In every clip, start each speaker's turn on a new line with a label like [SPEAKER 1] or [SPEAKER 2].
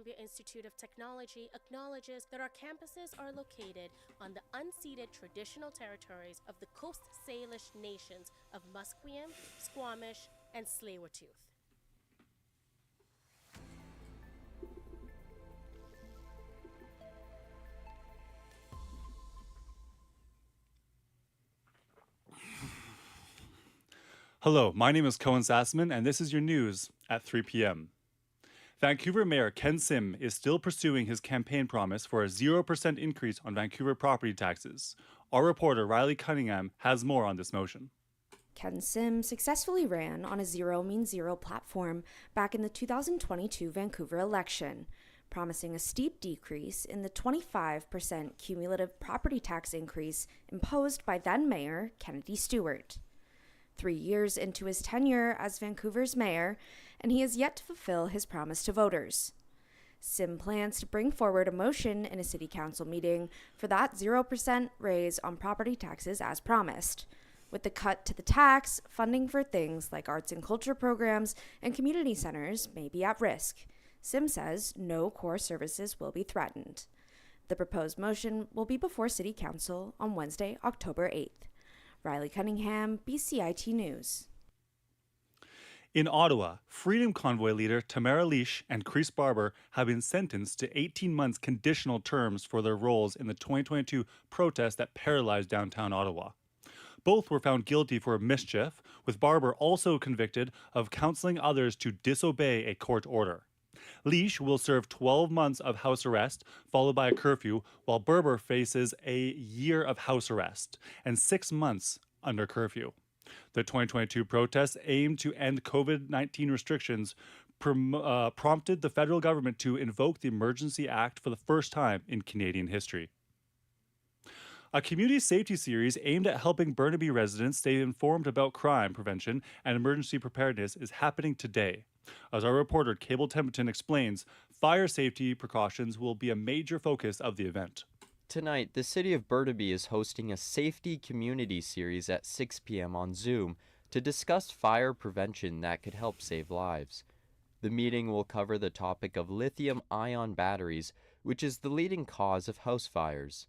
[SPEAKER 1] Columbia Institute of Technology acknowledges that our campuses are located on the unceded traditional territories of the Coast Salish nations of Musqueam, Squamish, and Tsleil-Waututh.
[SPEAKER 2] Hello, my name is Cohen Sassman, and this is your news at 3 p.m. Vancouver Mayor Ken Sim is still pursuing his campaign promise for a 0% increase on Vancouver property taxes. Our reporter Riley Cunningham has more on this motion.
[SPEAKER 3] Ken Sim successfully ran on a zero means zero platform back in the 2022 Vancouver election, promising a steep decrease in the 25% cumulative property tax increase imposed by then Mayor Kennedy Stewart. 3 years into his tenure as Vancouver's mayor, and he has yet to fulfill his promise to voters. Sim plans to bring forward a motion in a city council meeting for that 0% raise on property taxes as promised. With the cut to the tax, funding for things like arts and culture programs and community centers may be at risk. Sim says no core services will be threatened. The proposed motion will be before City Council on Wednesday, October 8th. Riley Cunningham, BCIT News.
[SPEAKER 2] In Ottawa, Freedom Convoy leader Tamara Lich and Chris Barber have been sentenced to 18 months conditional terms for their roles in the 2022 protest that paralyzed downtown Ottawa. Both were found guilty for mischief, with Barber also convicted of counseling others to disobey a court order. Leash will serve 12 months of house arrest, followed by a curfew, while Berber faces a year of house arrest and 6 months under curfew. The 2022 protests aimed to end COVID-19 restrictions prompted the federal government to invoke the Emergency Act for the first time in Canadian history. A community safety series aimed at helping Burnaby residents stay informed about crime prevention and emergency preparedness is happening today. As our reporter Cable Templeton explains, fire safety precautions will be a major focus of the event.
[SPEAKER 4] Tonight, the city of Burnaby is hosting a safety community series at 6 p.m. on Zoom to discuss fire prevention that could help save lives. The meeting will cover the topic of lithium-ion batteries, which is the leading cause of house fires.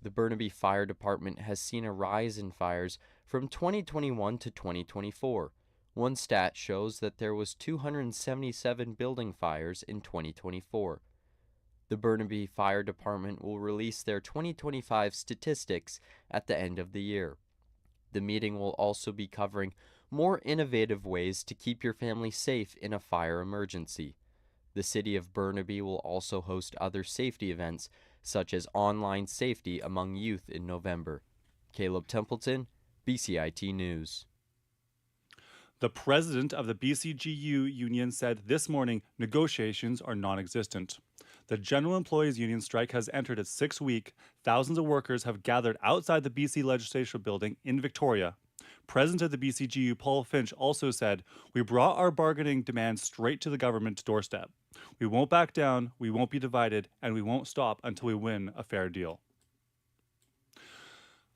[SPEAKER 4] The Burnaby Fire Department has seen a rise in fires from 2021 to 2024. One stat shows that there was 277 building fires in 2024. The Burnaby Fire Department will release their 2025 statistics at the end of the year. The meeting will also be covering more innovative ways to keep your family safe in a fire emergency. The city of Burnaby will also host other safety events, such as online safety among youth in November. Caleb Templeton, BCIT News.
[SPEAKER 2] The president of the BCGU union said this morning negotiations are non-existent. The General Employees Union strike has entered its 6th week. Thousands of workers have gathered outside the BC Legislature building in Victoria. President of the BCGU, Paul Finch, also said, "We brought our bargaining demands straight to the government's doorstep. We won't back down, we won't be divided, and we won't stop until we win a fair deal."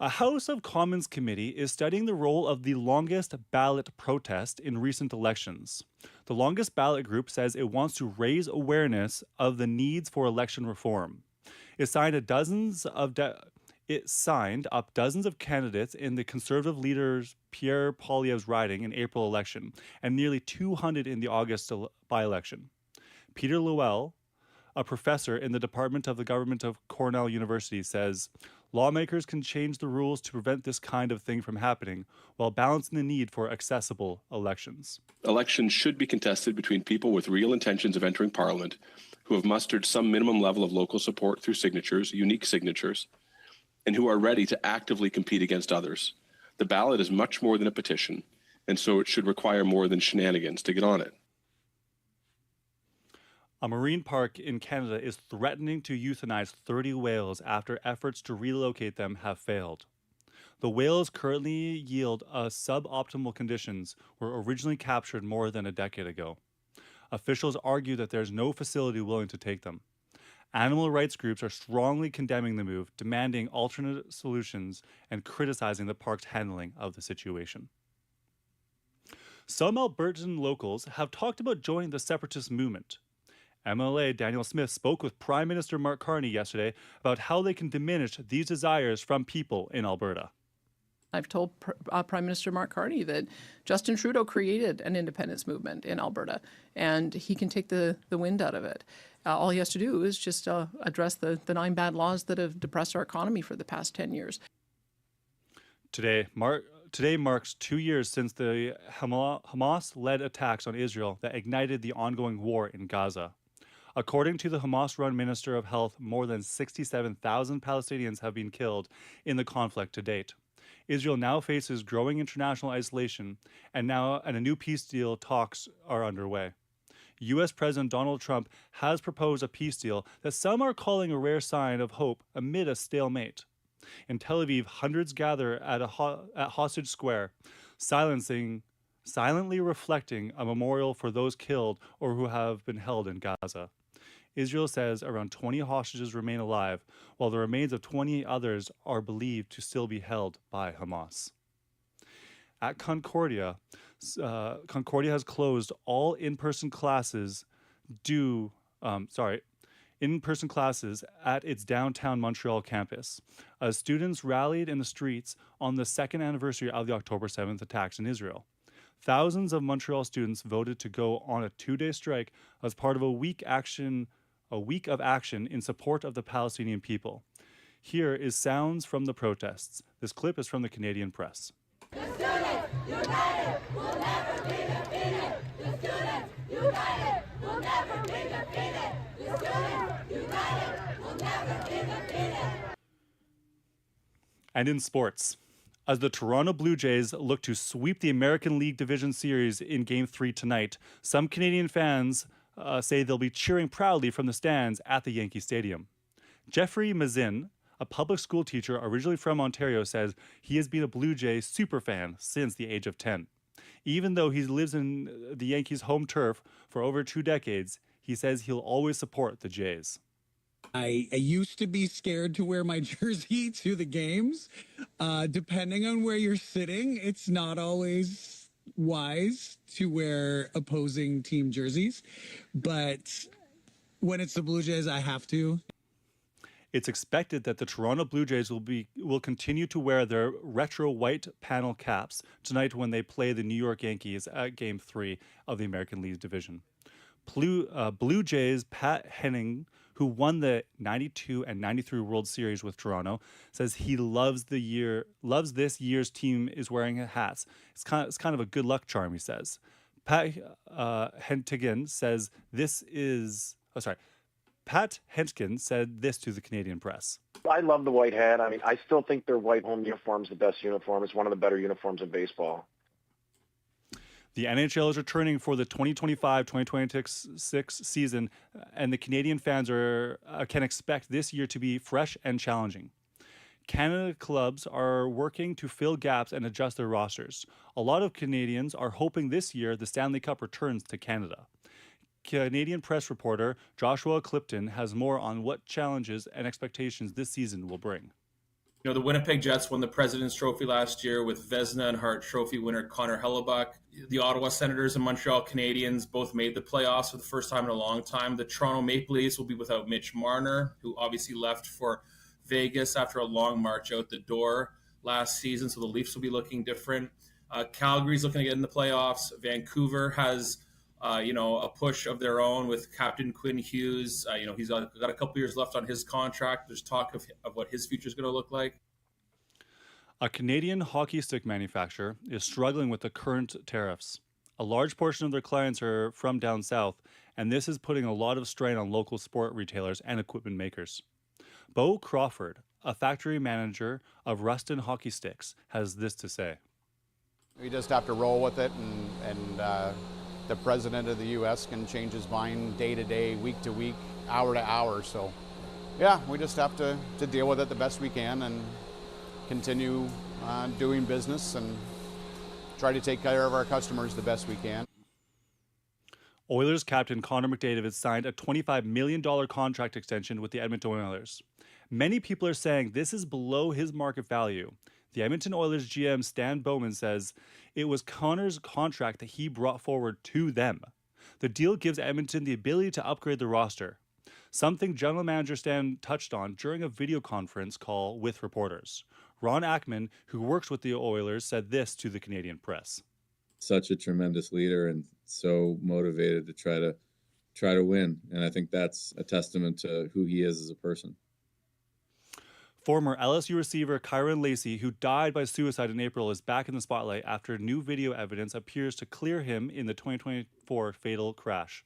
[SPEAKER 2] A House of Commons committee is studying the role of the longest ballot protest in recent elections. The longest ballot group says it wants to raise awareness of the needs for election reform. It signed up dozens of candidates in the Conservative leader's Pierre Poilievre's riding in April election, and nearly 200 in the August by-election. Peter Lowell, a professor in the Department of the Government of Cornell University, says, "Lawmakers can change the rules to prevent this kind of thing from happening while balancing the need for accessible elections."
[SPEAKER 5] Elections should be contested between people with real intentions of entering Parliament, who have mustered some minimum level of local support through signatures, unique signatures, and who are ready to actively compete against others. The ballot is much more than a petition, and so it should require more than shenanigans to get on it.
[SPEAKER 2] A marine park in Canada is threatening to euthanize 30 whales after efforts to relocate them have failed. The whales currently yield suboptimal conditions were originally captured more than a decade ago. Officials argue that there's no facility willing to take them. Animal rights groups are strongly condemning the move, demanding alternate solutions, and criticizing the park's handling of the situation. Some Albertan locals have talked about joining the separatist movement. MLA Daniel Smith spoke with Prime Minister Mark Carney yesterday about how they can diminish these desires from people in Alberta.
[SPEAKER 6] I've told Prime Minister Mark Carney that Justin Trudeau created an independence movement in Alberta, and he can take the wind out of it. All he has to do is just address the 9 bad laws that have depressed our economy for the past 10 years.
[SPEAKER 2] Today marks 2 years since the Hamas-led attacks on Israel that ignited the ongoing war in Gaza. According to the Hamas-run Minister of Health, more than 67,000 Palestinians have been killed in the conflict to date. Israel now faces growing international isolation, and a new peace deal talks are underway. U.S. President Donald Trump has proposed a peace deal that some are calling a rare sign of hope amid a stalemate. In Tel Aviv, hundreds gather at Hostage Square, silently reflecting a memorial for those killed or who have been held in Gaza. Israel says around 20 hostages remain alive, while the remains of 28 others are believed to still be held by Hamas. At Concordia has closed all in-person classes at its downtown Montreal campus, as students rallied in the streets on the second anniversary of the October 7th attacks in Israel. Thousands of Montreal students voted to go on a 2-day strike as part of a week of action in support of the Palestinian people. Here is sounds from the protests. This clip is from the Canadian Press.
[SPEAKER 7] The students united will never be defeated. The students united will never be defeated. The students united will never be defeated.
[SPEAKER 2] And in sports, as the Toronto Blue Jays look to sweep the American League Division Series in Game 3 tonight, some Canadian fans say they'll be cheering proudly from the stands at the Yankee Stadium. Jeffrey Mazin, a public school teacher originally from Ontario, says he has been a Blue Jay superfan since the age of 10. Even though he lives in the Yankees' home turf for over 2 decades, he says he'll always support the Jays.
[SPEAKER 8] I used to be scared to wear my jersey to the games. Depending on where you're sitting, it's not always wise to wear opposing team jerseys, but when it's the Blue Jays, I have to.
[SPEAKER 2] It's expected that the Toronto Blue Jays will continue to wear their retro white panel caps tonight when they play the New York Yankees at Game 3 of the American League Division. Blue Jays Pat Henning, who won the 92 and 93 World Series with Toronto, says he loves this year's team is wearing hats. It's kind of a good luck charm, he says. Pat Hentgen said this to the Canadian Press.
[SPEAKER 9] I love the white hat. I mean, I still think their white home uniform is the best uniform. It's one of the better uniforms in baseball.
[SPEAKER 2] The NHL is returning for the 2025-2026 season, and the Canadian fans can expect this year to be fresh and challenging. Canada clubs are working to fill gaps and adjust their rosters. A lot of Canadians are hoping this year the Stanley Cup returns to Canada. Canadian Press reporter Joshua Clifton has more on what challenges and expectations this season will bring.
[SPEAKER 10] You know, the Winnipeg Jets won the President's Trophy last year with Vezina and Hart Trophy winner Connor Hellebuck. The Ottawa Senators and Montreal Canadiens both made the playoffs for the first time in a long time. The Toronto Maple Leafs will be without Mitch Marner, who obviously left for Vegas after a long march out the door last season, so the Leafs will be looking different. Calgary's looking to get in the playoffs. Vancouver has a push of their own with Captain Quinn Hughes. He's got a couple years left on his contract. There's talk of what his future is going to look like.
[SPEAKER 2] A Canadian hockey stick manufacturer is struggling with the current tariffs. A large portion of their clients are from down south, and this is putting a lot of strain on local sport retailers and equipment makers. Bo Crawford, a factory manager of Ruston Hockey Sticks, has this to say.
[SPEAKER 11] We just have to roll with it, and the president of the U.S. can change his mind day to day, week to week, hour to hour. So, yeah, we just have to deal with it the best we can and continue doing business and try to take care of our customers the best we can.
[SPEAKER 2] Oilers captain Connor McDavid signed a $25 million contract extension with the Edmonton Oilers. Many people are saying this is below his market value. The Edmonton Oilers GM Stan Bowman says it was Connor's contract that he brought forward to them. The deal gives Edmonton the ability to upgrade the roster, something General Manager Stan touched on during a video conference call with reporters. Ron Ackman, who works with the Oilers, said this to the Canadian press.
[SPEAKER 12] Such a tremendous leader and so motivated to try to win. And I think that's a testament to who he is as a person.
[SPEAKER 2] Former LSU receiver Kyron Lacey, who died by suicide in April, is back in the spotlight after new video evidence appears to clear him in the 2024 fatal crash.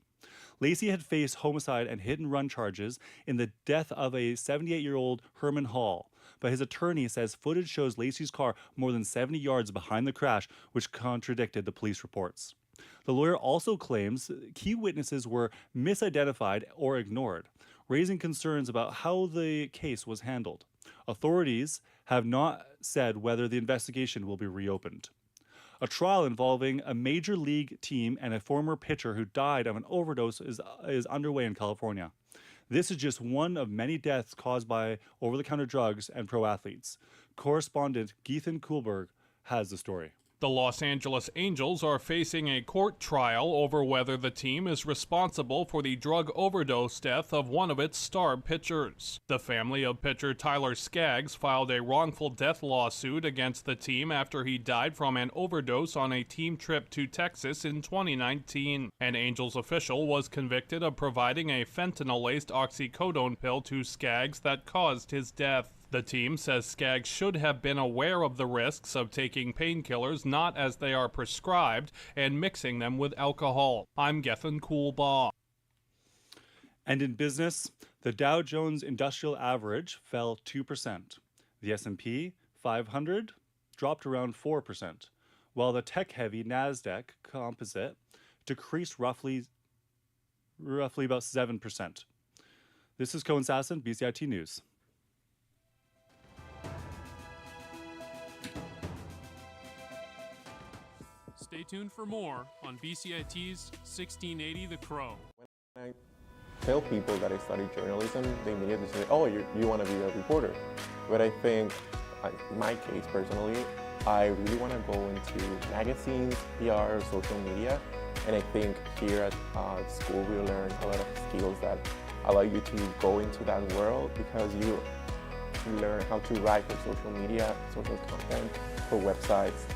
[SPEAKER 2] Lacey had faced homicide and hit-and-run charges in the death of a 78-year-old Herman Hall, but his attorney says footage shows Lacey's car more than 70 yards behind the crash, which contradicted the police reports. The lawyer also claims key witnesses were misidentified or ignored, raising concerns about how the case was handled. Authorities have not said whether the investigation will be reopened. A trial involving a major league team and a former pitcher who died of an overdose is underway in California. This is just one of many deaths caused by over-the-counter drugs and pro athletes. Correspondent Geethan Kuhlberg has the story.
[SPEAKER 13] The Los Angeles Angels are facing a court trial over whether the team is responsible for the drug overdose death of one of its star pitchers. The family of pitcher Tyler Skaggs filed a wrongful death lawsuit against the team after he died from an overdose on a team trip to Texas in 2019. An Angels official was convicted of providing a fentanyl-laced oxycodone pill to Skaggs that caused his death. The team says Skaggs should have been aware of the risks of taking painkillers not as they are prescribed and mixing them with alcohol. I'm Gethin Coolbaugh.
[SPEAKER 2] And in business, the Dow Jones Industrial Average fell 2%. The S&P 500 dropped around 4%, while the tech-heavy NASDAQ Composite decreased roughly about 7%. This is Cohen Sasson, BCIT News.
[SPEAKER 13] Stay tuned for more on BCIT's 1680 The Crow.
[SPEAKER 14] When I tell people that I studied journalism, they immediately say, oh, you want to be a reporter. But I think, in my case personally, I really want to go into magazines, PR, social media. And I think here at school we learn a lot of skills that allow you to go into that world, because you learn how to write for social media, social content, for websites,